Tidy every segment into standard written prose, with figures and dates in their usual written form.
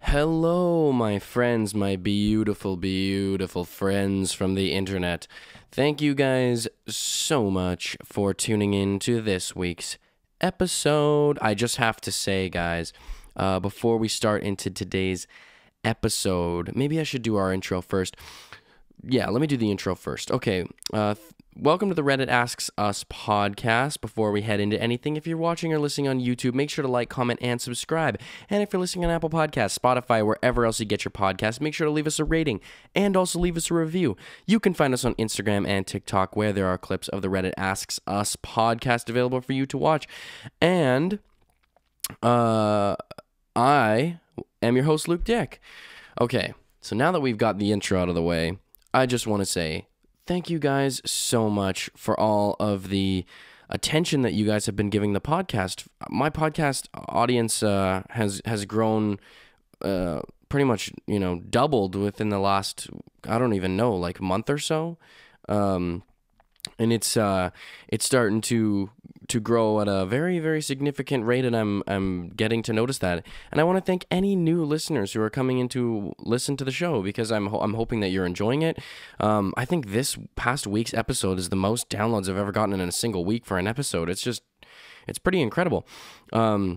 Hello, my friends, my beautiful, beautiful friends from the internet. Thank you guys so much for tuning in to this week's episode. I just have to say, guys, before we start into today's episode, maybe I should do our intro first. Yeah, let me do the intro first. Okay, welcome to the Reddit Asks Us podcast. Before we head into anything, if you're watching or listening on YouTube, make sure to like, comment, and subscribe. And if you're listening on Apple Podcasts, Spotify, wherever else you get your podcasts, make sure to leave us a rating and also leave us a review. You can find us on Instagram and TikTok, where there are clips of the Reddit Asks Us podcast available for you to watch. And I am your host, Luke Dick. Okay, so now that we've got the intro out of the way, I just want to say thank you guys so much for all of the attention that you guys have been giving the podcast. My podcast audience has grown pretty much, doubled within the last, I don't even know, like month or so. And it's starting to grow at a very, very significant rate, and I'm getting to notice that. And I want to thank any new listeners who are coming in to listen to the show, because I'm hoping that you're enjoying it. I think this past week's episode is the most downloads I've ever gotten in a single week for an episode. It's pretty incredible. I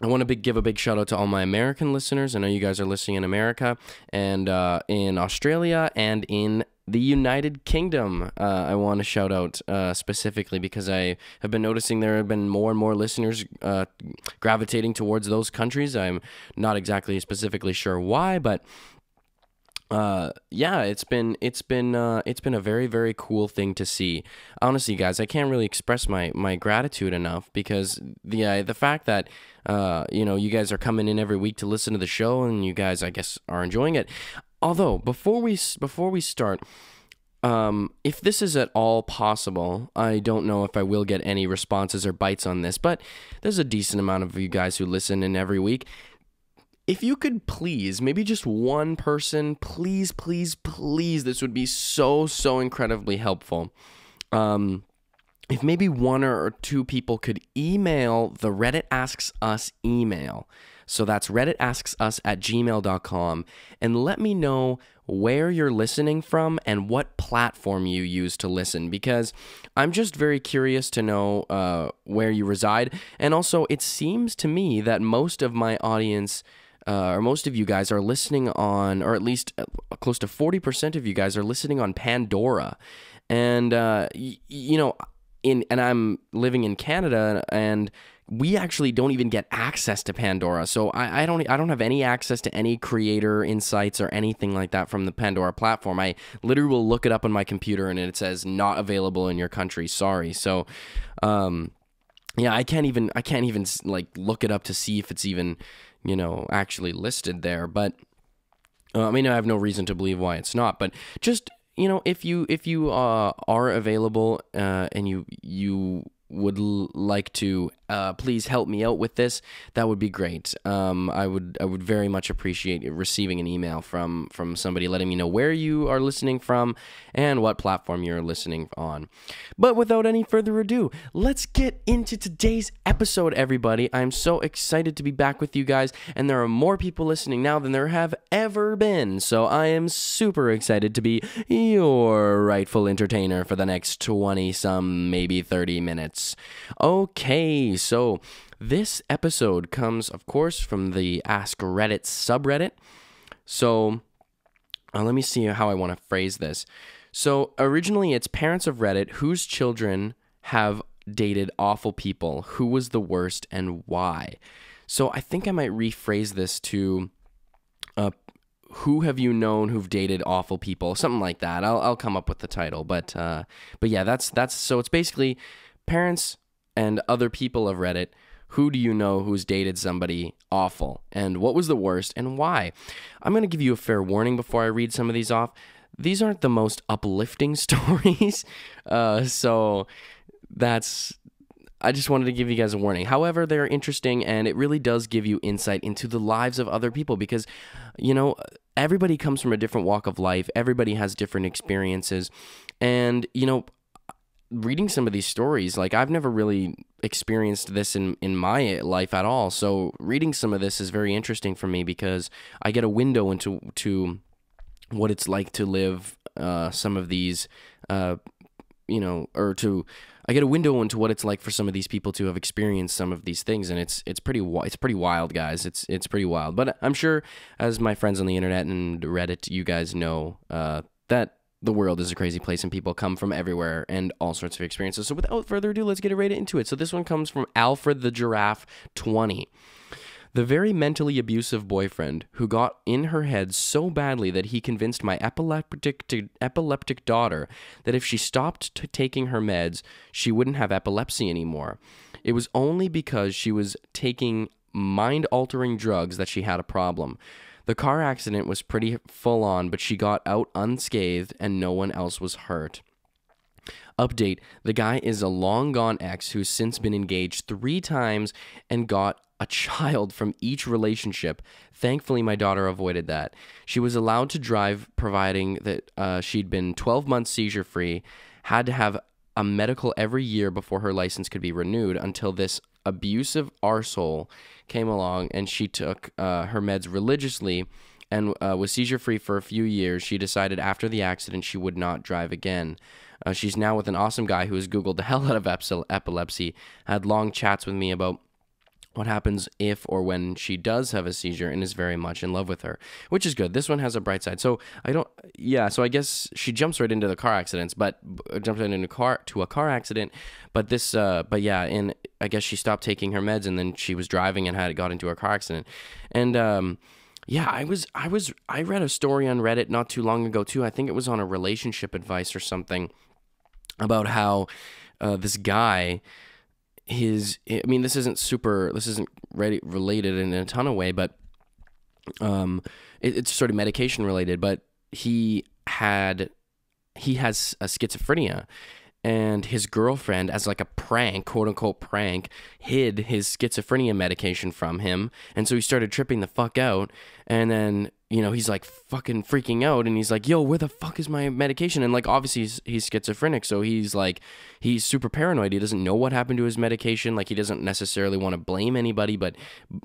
want to give a big shout out to all my American listeners. I know you guys are listening in America and in Australia and in the United Kingdom. I want to shout out specifically because I have been noticing there have been more and more listeners gravitating towards those countries. I'm not exactly specifically sure why, but yeah, it's been a very, very cool thing to see. Honestly, guys, I can't really express my gratitude enough, because the fact that you guys are coming in every week to listen to the show, and you guys, I guess, are enjoying it. Although, before we start, if this is at all possible, I don't know if I will get any responses or bites on this, but there's a decent amount of you guys who listen in every week. If you could please, maybe just one person, please, this would be so incredibly helpful. If maybe one or two people could email the Reddit Asks Us email. So that's redditasks@gmail.com, and let me know where you're listening from and what platform you use to listen, because I'm just very curious to know where you reside. And also, it seems to me that most of my audience, or most of you guys, are listening on, or at least close to 40% of you guys are listening on Pandora. And and I'm living in Canada, and we actually don't even get access to Pandora. So I don't have any access to any creator insights or anything like that from the Pandora platform. I literally will look it up on my computer and it says not available in your country. Sorry. So yeah, I can't even like look it up to see if it's even, actually listed there. But I mean, I have no reason to believe why it's not, but just, if you are available and you would like to please help me out with this, that would be great. I would very much appreciate receiving an email from somebody letting me know where you are listening from and what platform you're listening on. But without any further ado, let's get into today's episode, everybody. I'm so excited to be back with you guys, and there are more people listening now than there have ever been. So I am super excited to be your rightful entertainer for the next 20-some, maybe 30 minutes. Okay, so this episode comes, of course, from the AskReddit subreddit. So let me see how I want to phrase this. So originally, it's parents of Reddit whose children have dated awful people. Who was the worst and why? So I think I might rephrase this to who have you known who've dated awful people? Something like that. I'll come up with the title. But yeah, that's so it's basically parents and other people of Reddit. Who do you know who's dated somebody awful? And what was the worst and why? I'm going to give you a fair warning before I read some of these off. These aren't the most uplifting stories. So I just wanted to give you guys a warning. However, they're interesting, and it really does give you insight into the lives of other people, because, everybody comes from a different walk of life. Everybody has different experiences. And, reading some of these stories, like I've never really experienced this in my life at all. So reading some of this is very interesting for me because I get a window into what it's like to live some of these, I get a window into what it's like for some of these people to have experienced some of these things, and it's pretty wild, guys. It's pretty wild. But I'm sure, as my friends on the internet and Reddit, you guys know that the world is a crazy place and people come from everywhere and all sorts of experiences. So without further ado, let's get right into it. So this one comes from Alfred the Giraffe 20. The very mentally abusive boyfriend who got in her head so badly that he convinced my epileptic daughter that if she stopped taking her meds, she wouldn't have epilepsy anymore. It was only because she was taking mind-altering drugs that she had a problem. The car accident was pretty full on, but she got out unscathed and no one else was hurt. Update, the guy is a long-gone ex who's since been engaged 3 times and got a child from each relationship. Thankfully, my daughter avoided that. She was allowed to drive, providing that she'd been 12 months seizure-free, had to have a medical every year before her license could be renewed until this abusive arsehole came along and she took her meds religiously and was seizure-free for a few years. She decided after the accident she would not drive again. She's now with an awesome guy who has Googled the hell out of epilepsy, had long chats with me about what happens if or when she does have a seizure, and is very much in love with her, which is good. This one has a bright side. So I guess she jumps right into the car accidents, but jumps right into a car accident. But and I guess she stopped taking her meds, and then she was driving and got into a car accident. And I read a story on Reddit not too long ago too. I think it was on a relationship advice or something about how this guy. This isn't related in a ton of way, but it's sort of medication related. But he has a schizophrenia, and his girlfriend, as like a prank, quote unquote prank, hid his schizophrenia medication from him, and so he started tripping the fuck out, and then he's like fucking freaking out, and he's like, yo, where the fuck is my medication? And like, obviously he's schizophrenic, so he's super paranoid. He doesn't know what happened to his medication. Like, he doesn't necessarily want to blame anybody, but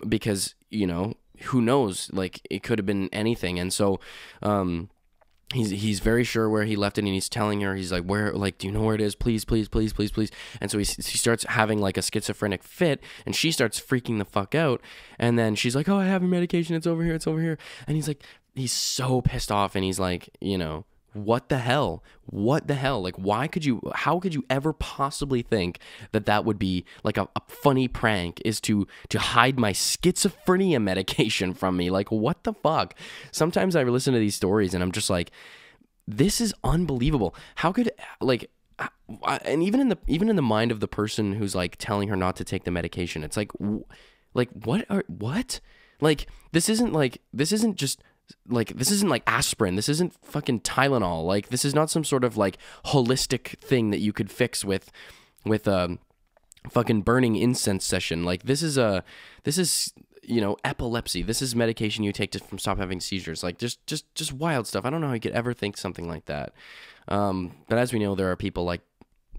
because, who knows? Like, it could have been anything. And so, he's very sure where he left it, and he's telling her, he's like, where, like, do you know where it is? Please, please, please, please, please. And so he starts having like a schizophrenic fit, and she starts freaking the fuck out. And then she's like, oh, I have your medication. It's over here. It's over here. And he's so pissed off, and he's like, what the hell? What the hell? Like, how could you ever possibly think that would be like a funny prank, is to hide my schizophrenia medication from me? Like, what the fuck? Sometimes I listen to these stories and I'm just like, this is unbelievable. How could, like, and even in the mind of the person who's like telling her not to take the medication, it's like what? Like, this isn't just like, this isn't like aspirin. This isn't fucking Tylenol. Like, this is not some sort of like holistic thing that you could fix with a fucking burning incense session. Like, this is epilepsy. This is medication you take to stop having seizures. Like, just wild stuff. I don't know how you could ever think something like that. But as we know, there are people like,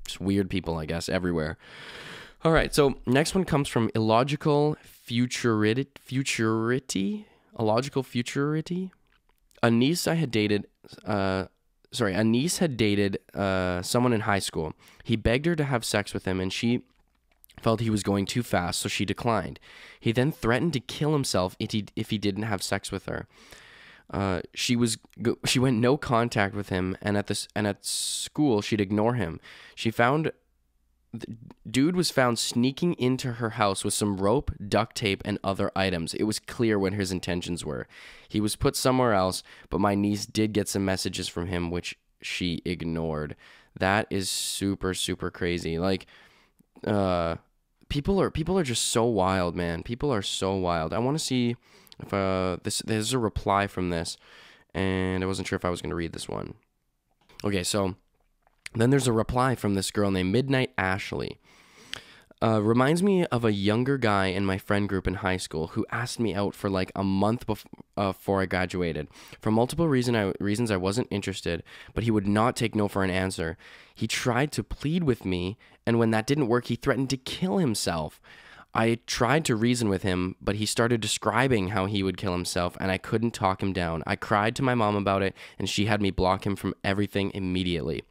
just weird people, I guess, everywhere. All right. So next one comes from Illogical Futurity. Illogical Futurity. A niece had dated someone in high school. He begged her to have sex with him, and she felt he was going too fast, so she declined. He then threatened to kill himself if he didn't have sex with her. She went no contact with him, and at school she'd ignore him. The dude was found sneaking into her house with some rope, duct tape, and other items. It was clear what his intentions were. He was put somewhere else, but my niece did get some messages from him, which she ignored. That is super, super crazy. Like, people are just so wild, man. People are so wild. I want to see if there's a reply from this, and I wasn't sure if I was going to read this one. Okay, so then there's a reply from this girl named Midnight Ashley. Reminds me of a younger guy in my friend group in high school who asked me out for like a month before I graduated. For multiple reasons, I wasn't interested, but he would not take no for an answer. He tried to plead with me, and when that didn't work, he threatened to kill himself. I tried to reason with him, but he started describing how he would kill himself, and I couldn't talk him down. I cried to my mom about it, and she had me block him from everything immediately.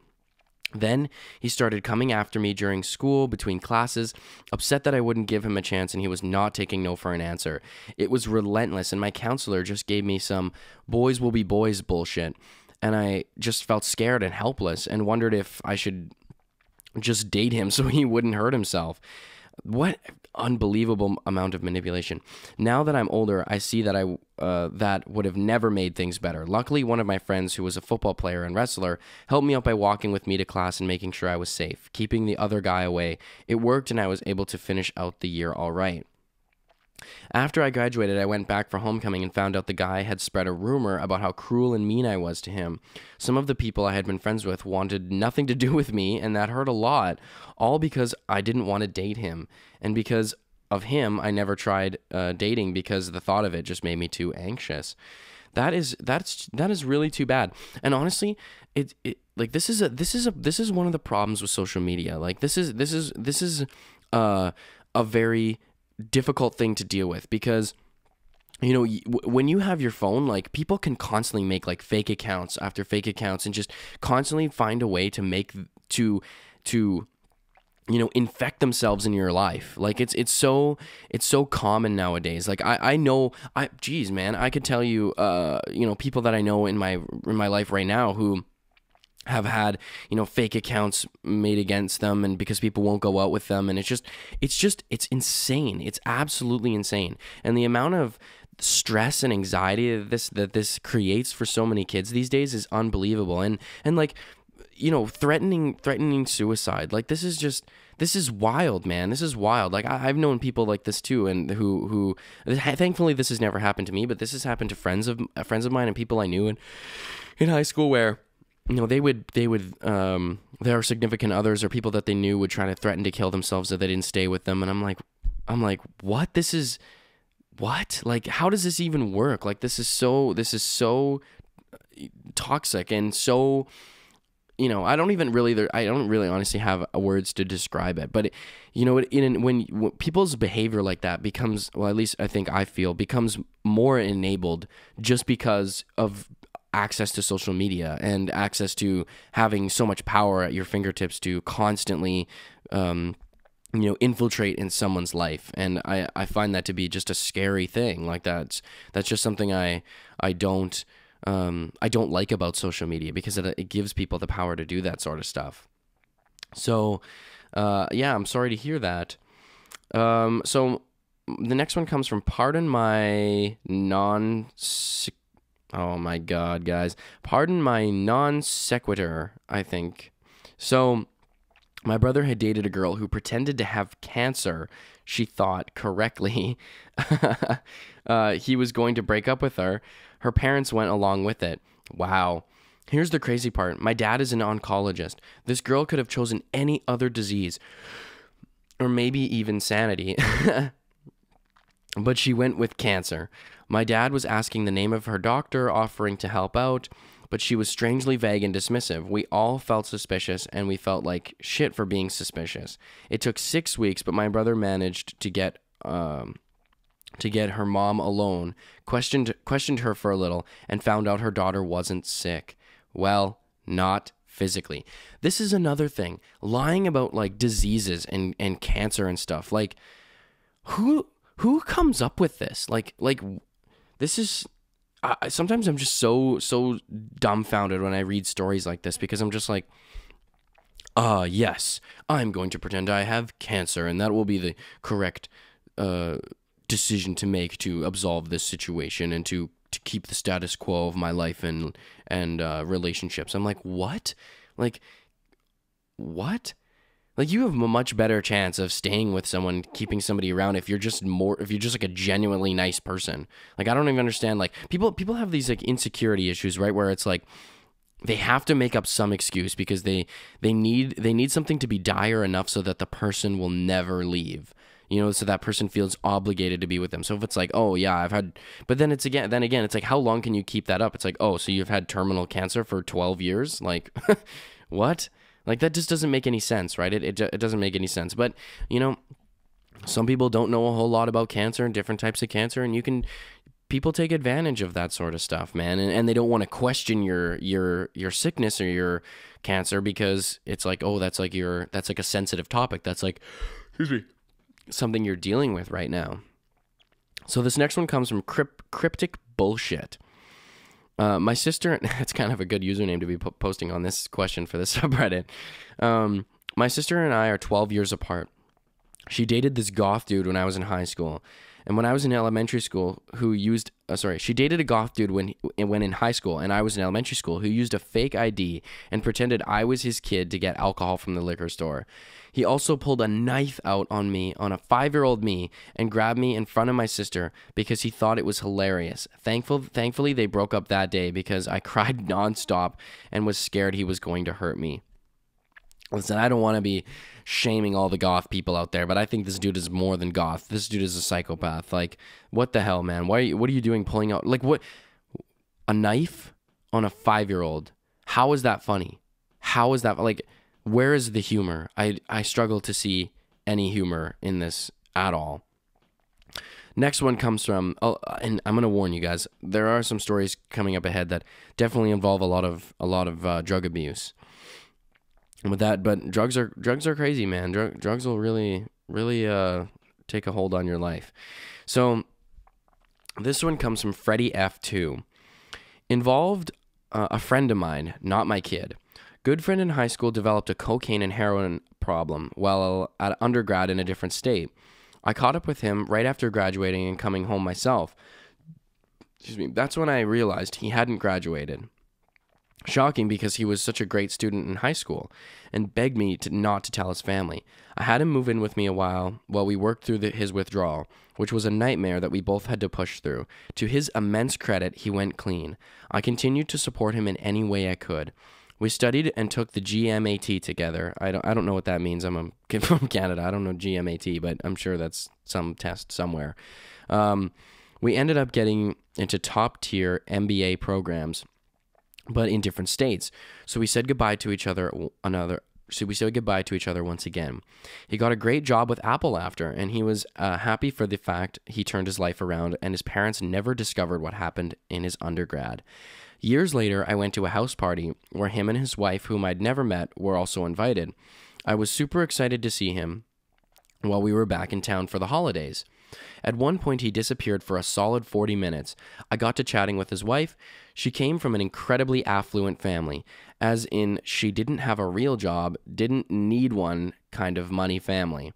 Then he started coming after me during school, between classes, upset that I wouldn't give him a chance and he was not taking no for an answer. It was relentless, and my counselor just gave me some boys will be boys bullshit. And I just felt scared and helpless and wondered if I should just date him so he wouldn't hurt himself. What unbelievable amount of manipulation. Now that I'm older, I see that that would have never made things better. Luckily, one of my friends who was a football player and wrestler helped me out by walking with me to class and making sure I was safe, keeping the other guy away. It worked, and I was able to finish out the year all right. After I graduated, I went back for homecoming and found out the guy had spread a rumor about how cruel and mean I was to him. Some of the people I had been friends with wanted nothing to do with me, and that hurt a lot, all because I didn't want to date him. And because of him, I never tried dating because the thought of it just made me too anxious. That is really too bad. And honestly, it like this is one of the problems with social media. Like this is a very difficult thing to deal with, because you know, when you have your phone, like people can constantly make like fake accounts after fake accounts and just constantly find a way to make to you know, infect themselves in your life. Like it's so common nowadays. Like I know, geez man, I could tell you you know, people that I know in my life right now who have had, you know, fake accounts made against them, and because people won't go out with them, and it's insane. It's absolutely insane. And the amount of stress and anxiety that this creates for so many kids these days is unbelievable. And like, you know, threatening suicide. Like this is wild, man. This is wild. Like I've known people like this too, and who thankfully this has never happened to me, but this has happened to friends of mine and people I knew in high school, where you know, they would their significant others or people that they knew would try to threaten to kill themselves if they didn't stay with them. And I'm like, what? This is what? Like, how does this even work? Like, this is so toxic and so, you know, I don't really honestly have words to describe it. But you know, when people's behavior like that becomes, well, at least I think I feel, becomes more enabled just because of access to social media and access to having so much power at your fingertips to constantly, you know, infiltrate in someone's life. And I find that to be just a scary thing. Like that's just something I don't like about social media, because it gives people the power to do that sort of stuff. So, yeah, I'm sorry to hear that. So the next one comes from Pardon My Oh my God, guys. Pardon my non sequitur, I think. So, my brother had dated a girl who pretended to have cancer, she thought correctly. He was going to break up with her. Her parents went along with it. Wow. Here's the crazy part. My dad is an oncologist. This girl could have chosen any other disease, or maybe even sanity. But she went with cancer. My dad was asking the name of her doctor, offering to help out, but she was strangely vague and dismissive. We all felt suspicious, and we felt like shit for being suspicious. It took 6 weeks, but my brother managed to get her mom alone, questioned her for a little, and found out her daughter wasn't sick. Well, not physically. This is another thing. Lying about like diseases and cancer and stuff. Like, who comes up with this? Like this is, sometimes I'm just so dumbfounded when I read stories like this, because I'm just like, yes, I'm going to pretend I have cancer, and that will be the correct decision to make to absolve this situation and to keep the status quo of my life and relationships. I'm like, what? Like, what? Like, you have a much better chance of staying with someone, keeping somebody around, if you're just like a genuinely nice person. Like, I don't even understand, like, people have these like insecurity issues, right? Where it's like, they have to make up some excuse because they need something to be dire enough so that the person will never leave. So that person feels obligated to be with them. So if it's like, oh yeah, I've had, but then again, it's like, how long can you keep that up? It's like, oh, so you've had terminal cancer for 12 years? Like, what? Like, that just doesn't make any sense, right? It doesn't make any sense. But, some people don't know a whole lot about cancer and different types of cancer, and people take advantage of that sort of stuff, man. And they don't want to question your sickness or your cancer because it's like, oh, that's like a sensitive topic. That's like, excuse me, something you're dealing with right now. So this next one comes from Cryptic Bullshit. My sister, it's kind of a good username to be posting on this question for this subreddit. My sister and I are 12 years apart. She dated this goth dude when I was in high school. And when I was in elementary school, she dated a goth dude when in high school, and I was in elementary school, who used a fake ID and pretended I was his kid to get alcohol from the liquor store. He also pulled a knife out on me, on a 5-year-old me, and grabbed me in front of my sister because he thought it was hilarious. Thankfully, they broke up that day because I cried nonstop and was scared he was going to hurt me. Listen, I don't want to be shaming all the goth people out there, but I think this dude is more than goth. This dude is a psychopath. Like, what the hell, man? What are you doing pulling out? Like, what? A knife on a 5-year-old? How is that funny? How is that? Like, where is the humor? I struggle to see any humor in this at all. Next one comes from, and I'm going to warn you guys, there are some stories coming up ahead that definitely involve a lot of drug abuse. With that, but drugs are crazy, man. Drugs will really take a hold on your life. So this one comes from Freddie F2. Involved a friend of mine, not my kid. Good friend in high school developed a cocaine and heroin problem while at undergrad in a different state. I caught up with him right after graduating and coming home myself. Excuse me. That's when I realized he hadn't graduated. Shocking because he was such a great student in high school and begged me not to tell his family. I had him move in with me a while we worked through his withdrawal, which was a nightmare that we both had to push through. To his immense credit, he went clean. I continued to support him in any way I could. We studied and took the GMAT together. I don't know what that means. I'm a kid from Canada. I don't know GMAT, but I'm sure that's some test somewhere. We ended up getting into top-tier MBA programs, but in different states. So we said goodbye to each other once again. He got a great job with Apple after, and he was happy for the fact he turned his life around, and his parents never discovered what happened in his undergrad. Years later, I went to a house party where him and his wife, whom I'd never met, were also invited. I was super excited to see him while we were back in town for the holidays. At one point, he disappeared for a solid 40 minutes. I got to chatting with his wife. She came from an incredibly affluent family, as in she didn't have a real job, didn't need one kind of money family.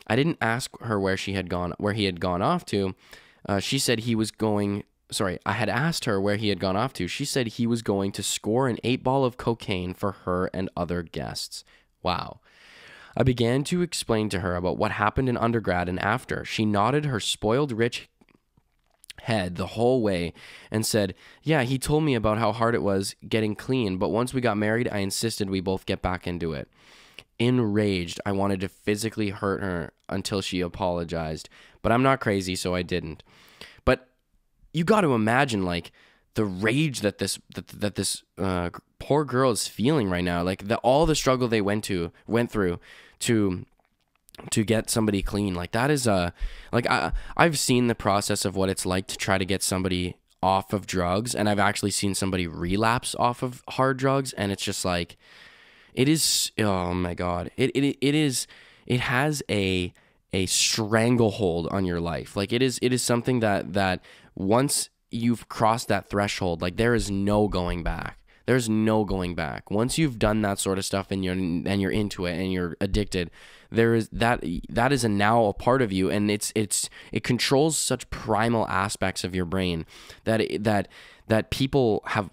I didn't ask her where he had gone off to. She said he was going... Sorry, I had asked her where he had gone off to. She said he was going to score an 8-ball of cocaine for her and other guests. Wow. I began to explain to her about what happened in undergrad and after. She nodded her spoiled rich head the whole way and said, yeah, he told me about how hard it was getting clean, but once we got married, I insisted we both get back into it. Enraged, I wanted to physically hurt her until she apologized, but I'm not crazy, so I didn't. But you got to imagine, like, the rage that this poor girl is feeling right now, like all the struggle they went through to get somebody clean. Like, that is I've seen the process of what it's like to try to get somebody off of drugs, and I've actually seen somebody relapse off of hard drugs, and it's just like, it is, oh my God, it has a stranglehold on your life. Like, it is something that once you've crossed that threshold, like, there is no going back. There's no going back. Once you've done that sort of stuff and you're into it and you're addicted, there is that is now a part of you, and it controls such primal aspects of your brain that people have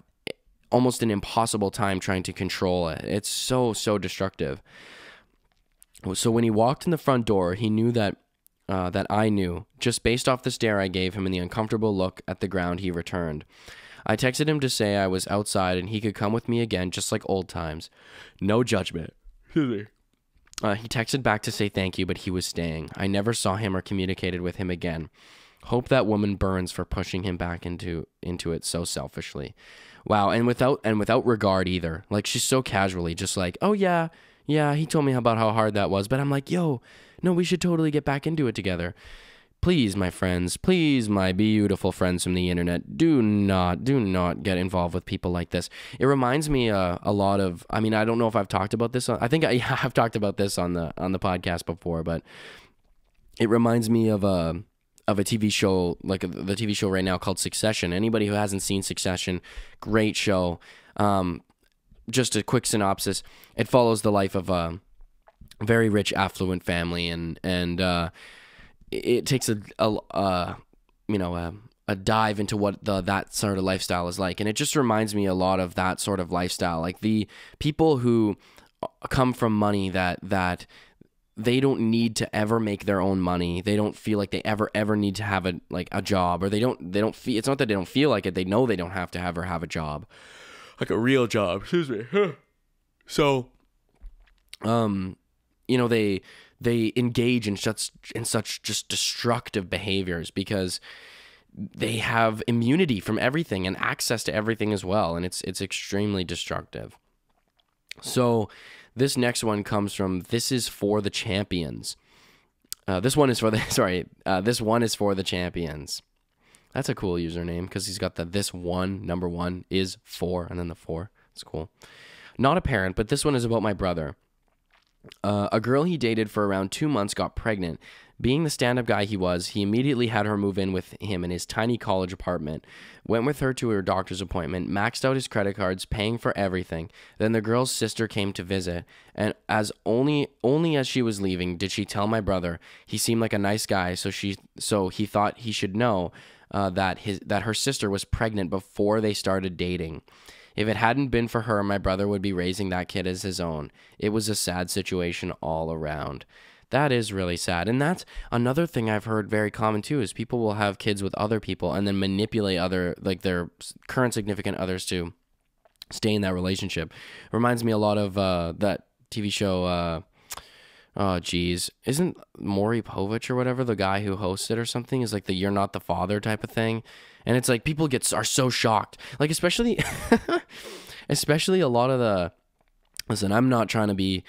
almost an impossible time trying to control it. It's so destructive. So when he walked in the front door, he knew that I knew, just based off the stare I gave him and the uncomfortable look at the ground he returned. I texted him to say I was outside and he could come with me again, just like old times. No judgment. He texted back to say thank you, but he was staying. I never saw him or communicated with him again. Hope that woman burns for pushing him back into it so selfishly. Wow, and without regard either. Like, she's so casually just like, oh yeah, he told me about how hard that was, but I'm like, yo, no, we should totally get back into it together. Please, my friends, please, my beautiful friends from the internet, do not get involved with people like this. It reminds me a lot of, I mean, I don't know if I've talked about this. I think I have talked about this on the podcast before, but it reminds me of a TV show, like the TV show right now called Succession. Anybody who hasn't seen Succession, great show. Just a quick synopsis. It follows the life of a very rich, affluent family, and it takes a dive into what that sort of lifestyle is like. And it just reminds me a lot of that sort of lifestyle. Like, the people who come from money that they don't need to ever make their own money. They don't feel like they ever need to have a job, or they don't feel, it's not that they don't feel like it. They know they don't have to ever have a job, like a real job. Excuse me. So, they engage in such just destructive behaviors because they have immunity from everything and access to everything as well, and it's extremely destructive. So this next one comes from This Is For The Champions. This one is for the champions. That's a cool username because he's got this one, number one is 4, and then the 4. It's cool. Not a parent, but this one is about my brother. A girl he dated for around 2 months got pregnant. Being the stand-up guy he was, he immediately had her move in with him in his tiny college apartment, went with her to her doctor's appointment, maxed out his credit cards, paying for everything. Then the girl's sister came to visit, and as only as she was leaving did she tell my brother he seemed like a nice guy, so he thought he should know that her sister was pregnant before they started dating. If it hadn't been for her, my brother would be raising that kid as his own. It was a sad situation all around. That is really sad. And that's another thing I've heard very common too, is people will have kids with other people and then manipulate their current significant others to stay in that relationship. It reminds me a lot of that TV show, isn't Maury Povich or whatever, the guy who hosts it or something, is like the You're Not the Father type of thing. And it's like people are so shocked. Like, especially a lot of the, listen, I'm not trying to be,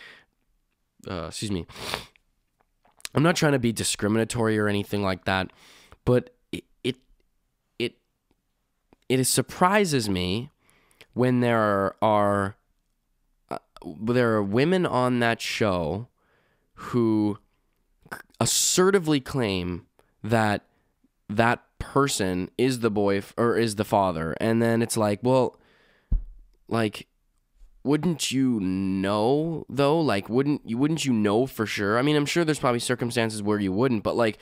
I'm not trying to be discriminatory or anything like that, but it surprises me when there are women on that show who assertively claim that person is the boy or is the father, and then it's like, well, like, wouldn't you know though? Like, wouldn't you know for sure? I mean, I'm sure there's probably circumstances where you wouldn't, but like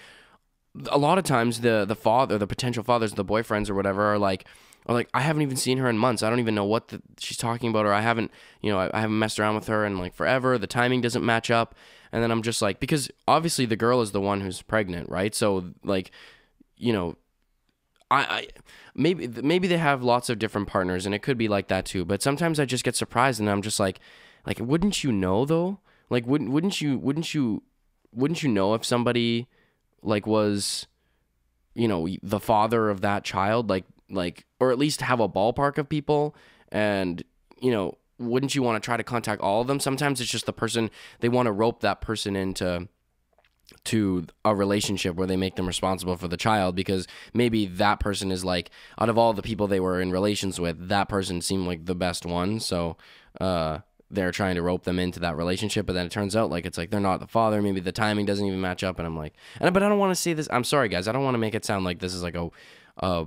a lot of times the father, the potential fathers, the boyfriends or whatever are like, I haven't even seen her in months. I don't even know what she's talking about, or I haven't messed around with her in like forever. The timing doesn't match up. And then I'm just like, because obviously the girl is the one who's pregnant, right? So like, I maybe they have lots of different partners, and it could be like that too. But sometimes I just get surprised, and I'm just like, wouldn't you know though? Like, wouldn't you know if somebody like was, the father of that child, like, or at least have a ballpark of people, and wouldn't you want to try to contact all of them? Sometimes it's just the person, they want to rope that person into a relationship where they make them responsible for the child, because maybe that person is like, out of all the people they were in relations with, that person seemed like the best one, so they're trying to rope them into that relationship. But then it turns out like it's like they're not the father, maybe the timing doesn't even match up, and I'm like, but I don't want to say this, I'm sorry guys, I don't want to make it sound like this is like a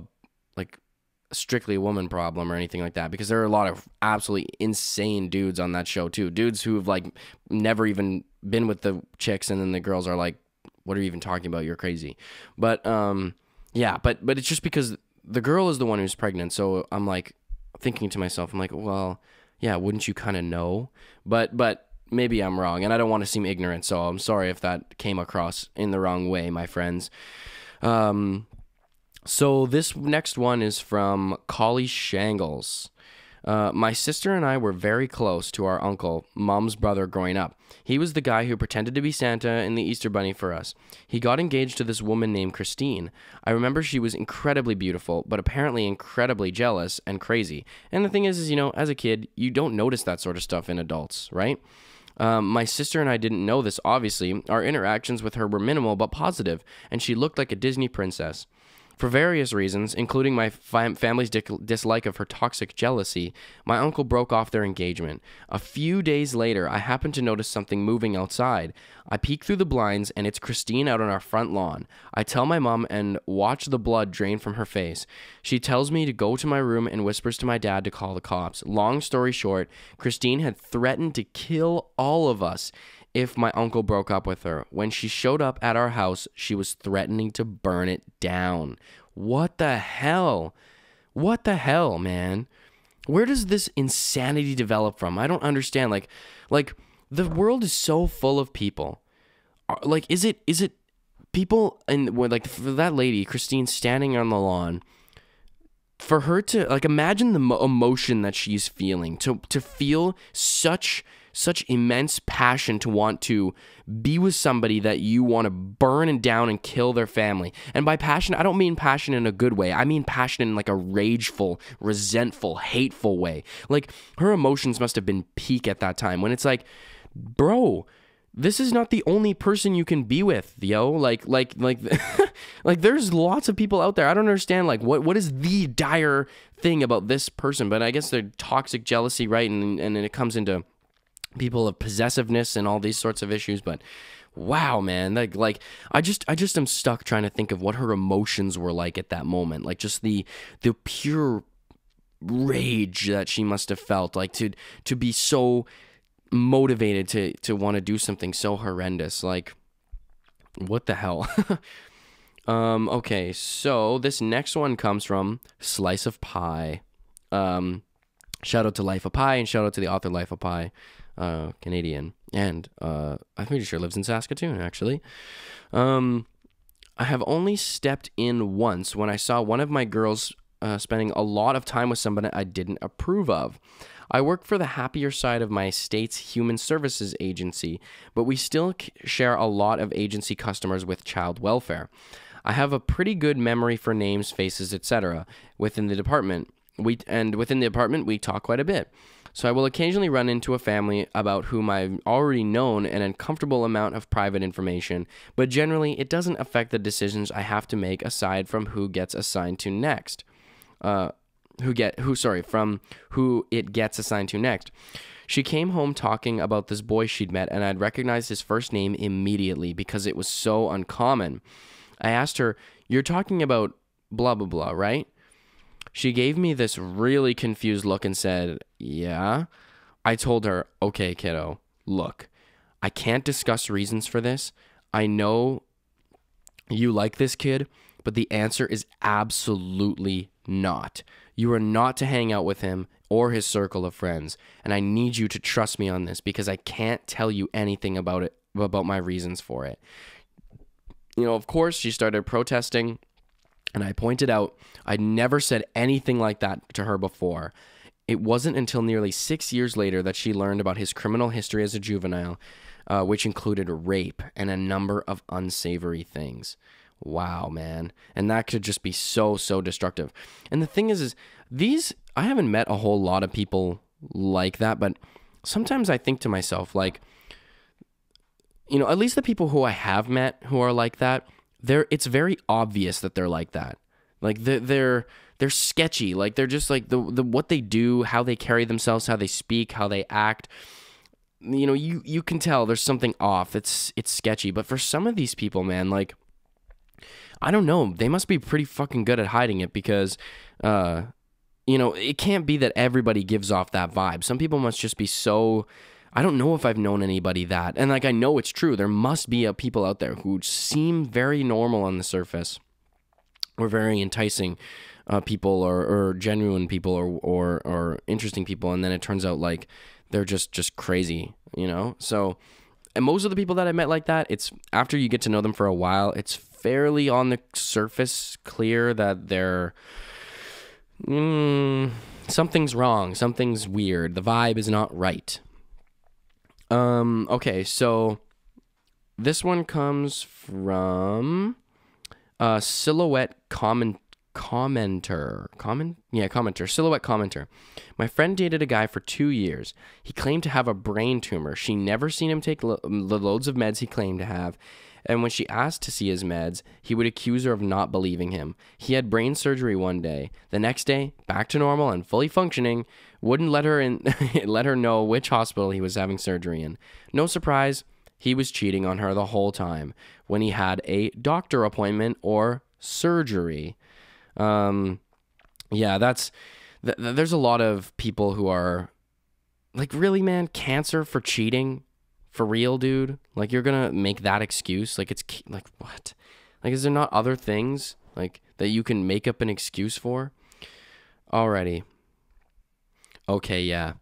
strictly a woman problem or anything like that, because there are a lot of absolutely insane dudes on that show too, dudes who've like never even been with the chicks, and then the girls are like, what are you even talking about, you're crazy. But yeah, but it's just because the girl is the one who's pregnant, so I'm like thinking to myself, I'm like, well, yeah, wouldn't you kind of know? But maybe I'm wrong, and I don't want to seem ignorant, so I'm sorry if that came across in the wrong way, my friends. So this next one is from Collie Shangles. My sister and I were very close to our uncle, Mom's brother, growing up. He was the guy who pretended to be Santa and the Easter Bunny for us. He got engaged to this woman named Christine. I remember she was incredibly beautiful, but apparently incredibly jealous and crazy. And the thing is, as a kid, you don't notice that sort of stuff in adults, right? My sister and I didn't know this, obviously. Our interactions with her were minimal but positive, and she looked like a Disney princess. For various reasons, including my family's dislike of her toxic jealousy, my uncle broke off their engagement. A few days later, I happened to notice something moving outside. I peek through the blinds, and it's Christine out on our front lawn. I tell my mom and watch the blood drain from her face. She tells me to go to my room and whispers to my dad to call the cops. Long story short, Christine had threatened to kill all of us if my uncle broke up with her. When she showed up at our house, she was threatening to burn it down. What the hell? What the hell, man? Where does this insanity develop from? I don't understand. Like the world is so full of people. Like, is it people, and like for that lady, Christine, standing on the lawn, for her to, like, imagine the emotion that she's feeling, to feel such immense passion to want to be with somebody that you want to burn and down and kill their family. And by passion, I don't mean passion in a good way. I mean passion in like a rageful, resentful, hateful way. Like, her emotions must have been peak at that time when it's like, bro, this is not the only person you can be with, yo. Like, like there's lots of people out there. I don't understand, like, what is the dire thing about this person? But I guess they're toxic jealousy, right? And it comes into people of possessiveness and all these sorts of issues. But wow, man, like I just am stuck trying to think of what her emotions were like at that moment. Like, just the pure rage that she must have felt, like to be so motivated to want to do something so horrendous. Like, what the hell? Okay, so this next one comes from Slice of Pie. Shout out to Life of Pie, and shout out to the author Life of Pie, Canadian, and I'm pretty sure lives in Saskatoon, actually. I have only stepped in once when I saw one of my girls spending a lot of time with somebody I didn't approve of. I work for the happier side of my state's human services agency, but we still share a lot of agency customers with child welfare. I have a pretty good memory for names, faces, etc. Within the department. Within the department, we talk quite a bit. So I will occasionally run into a family about whom I've already known an uncomfortable amount of private information, but generally it doesn't affect the decisions I have to make aside from who gets assigned to next. From who it gets assigned to next. She came home talking about this boy she'd met, and I'd recognized his first name immediately because it was so uncommon. I asked her, "You're talking about blah, blah, blah, right?" She gave me this really confused look and said, "Yeah." I told her, "Okay, kiddo, look, I can't discuss reasons for this. I know you like this kid, but the answer is absolutely not. You are not to hang out with him or his circle of friends, and I need you to trust me on this because I can't tell you anything about my reasons for it." Of course, she started protesting, and I pointed out I'd never said anything like that to her before. It wasn't until nearly 6 years later that she learned about his criminal history as a juvenile, which included rape and a number of unsavory things. Wow, man. And that could just be so destructive. And the thing is I haven't met a whole lot of people like that, but sometimes I think to myself, like, at least the people who I have met who are like that, it's very obvious that they're like that. Like, they're sketchy. Like, they're just like the what they do, how they carry themselves, how they speak, how they act. You can tell there's something off. It's sketchy. But for some of these people, man, like, I don't know. They must be pretty fucking good at hiding it because, it can't be that everybody gives off that vibe. Some people must just be so... I don't know if I've known anybody that. And, like, I know it's true. There must be people out there who seem very normal on the surface or very enticing people or genuine people or interesting people. And then it turns out, like, they're just crazy, So, and most of the people that I met like that, it's after you get to know them for a while, it's fairly on the surface clear that they're something's wrong, something's weird, the vibe is not right. Okay, so this one comes from Silhouette commenter. Silhouette commenter. My friend dated a guy for 2 years. He claimed to have a brain tumor. She never seen him take the loads of meds he claimed to have. And when she asked to see his meds, he would accuse her of not believing him. He had brain surgery one day. The next day, back to normal and fully functioning. Wouldn't let her in, let her know which hospital he was having surgery in. No surprise, he was cheating on her the whole time when he had a doctor appointment or surgery. Yeah, there's a lot of people who are like, really, man, cancer for cheating? For real, dude? Like, you're gonna make that excuse? Like, it's like, what? Like, is there not other things like that you can make up an excuse for? Alrighty. Okay, yeah.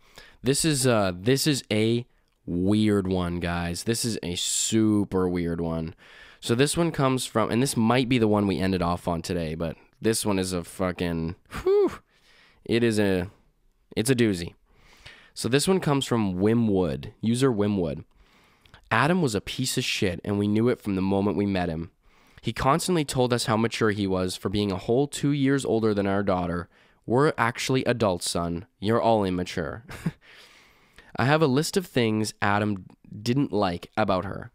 This is a weird one, guys. This is a super weird one. So this one comes from, and this might be the one we ended off on today, but this one is a fucking, it's a doozy. So this one comes from Wimwood, user Wimwood. Adam was a piece of shit, and we knew it from the moment we met him. He constantly told us how mature he was for being a whole 2 years older than our daughter. We're actually adults, son. You're all immature. I have a list of things Adam didn't like about her.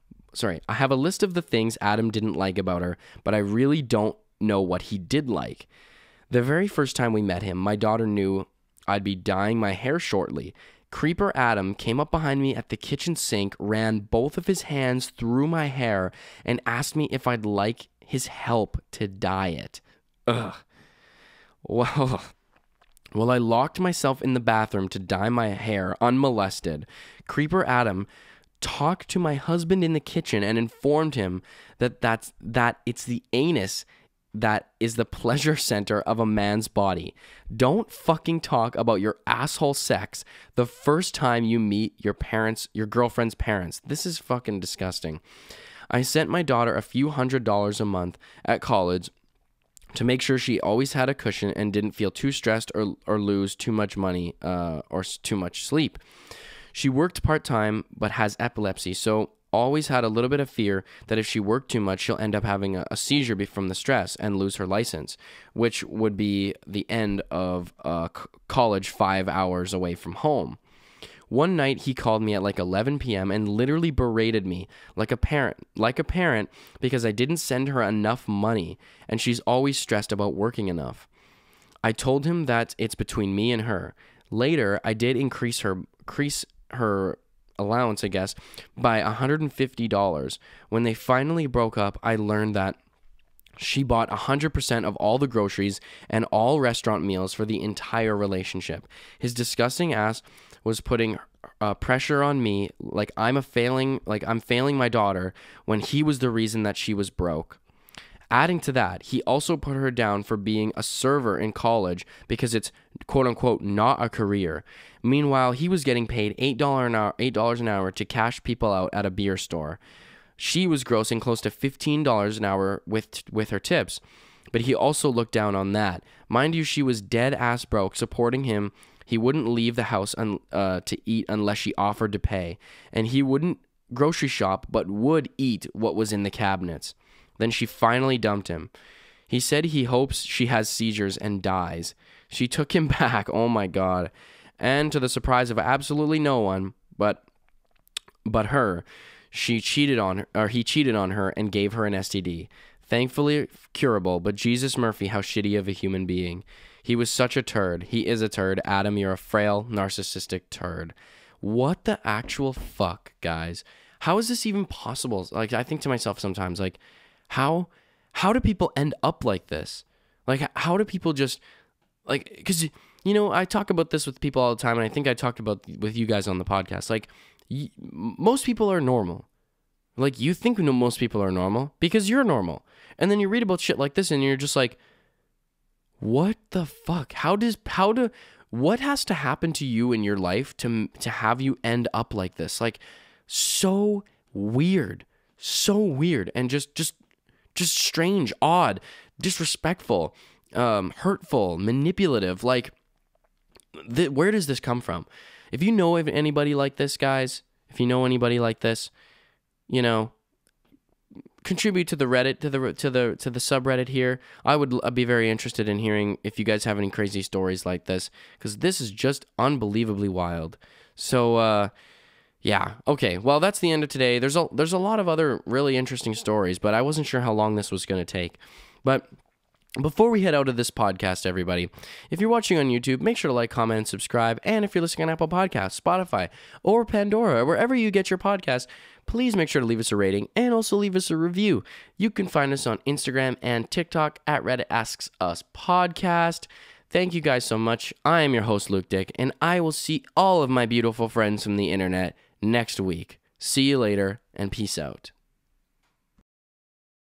I have a list of the things Adam didn't like about her, but I really don't know what he did like. The very first time we met him, my daughter knew I'd be dyeing my hair shortly. Creeper Adam came up behind me at the kitchen sink, ran both of his hands through my hair, and asked me if I'd like his help to dye it. Ugh. Well, I locked myself in the bathroom to dye my hair unmolested. Creeper Adam talked to my husband in the kitchen and informed him that it's the anus that is the pleasure center of a man's body. Don't fucking talk about your asshole sex the first time you meet your girlfriend's parents. This is fucking disgusting. I sent my daughter a few $100s a month at college to make sure she always had a cushion and didn't feel too stressed or lose too much money or too much sleep. She worked part-time but has epilepsy, so always had a little bit of fear that if she worked too much, she'll end up having a seizure from the stress and lose her license, which would be the end of college 5 hours away from home. One night, he called me at like 11 p.m. and literally berated me like a parent because I didn't send her enough money, and she's always stressed about working enough. I told him that it's between me and her. Later, I did increase her allowance, I guess, by $150. When they finally broke up, I learned that she bought 100% of all the groceries and all restaurant meals for the entire relationship. His disgusting ass was putting pressure on me like I'm failing my daughter when he was the reason that she was broke. Adding to that, he also put her down for being a server in college because it's quote-unquote not a career. Meanwhile, he was getting paid $8 an hour to cash people out at a beer store. She was grossing close to $15 an hour with her tips, but he also looked down on that. Mind you, she was dead ass broke, supporting him. He wouldn't leave the house to eat unless she offered to pay, and he wouldn't grocery shop but would eat what was in the cabinets. Then she finally dumped him. He said he hopes she has seizures and dies. She took him back, oh my god. And to the surprise of absolutely no one but her, he cheated on her and gave her an STD. Thankfully curable, but Jesus Murphy, how shitty of a human being. He was such a turd. He is a turd. Adam, you're a frail, narcissistic turd. What the actual fuck, guys? How is this even possible? Like, I think to myself sometimes, like, how do people end up like this? Like, how do people just, like, because, you know, I talk about this with people all the time, and I think I talked about with you guys on the podcast. Like, most people are normal. Like, you think most people are normal because you're normal. And then you read about shit like this, and you're just like, what the fuck? What has to happen to you in your life to have you end up like this? Like, so weird. And just Just strange, odd, disrespectful, hurtful, manipulative. Like, where does this come from? If you know of anybody like this, guys, if you know anybody like this, you know, contribute to the Reddit, to the subreddit here. I would be very interested in hearing if you guys have any crazy stories like this, because this is just unbelievably wild. So, yeah. Okay. Well, that's the end of today. There's a lot of other really interesting stories, but I wasn't sure how long this was going to take. But before we head out of this podcast, everybody, if you're watching on YouTube, make sure to like, comment, and subscribe. And if you're listening on Apple Podcasts, Spotify, or Pandora, wherever you get your podcasts, please make sure to leave us a rating and also leave us a review. You can find us on Instagram and TikTok at Reddit Asks Us Podcast. Thank you guys so much. I am your host, Luke Dick, and I will see all of my beautiful friends from the internet next week. See you later, and peace out.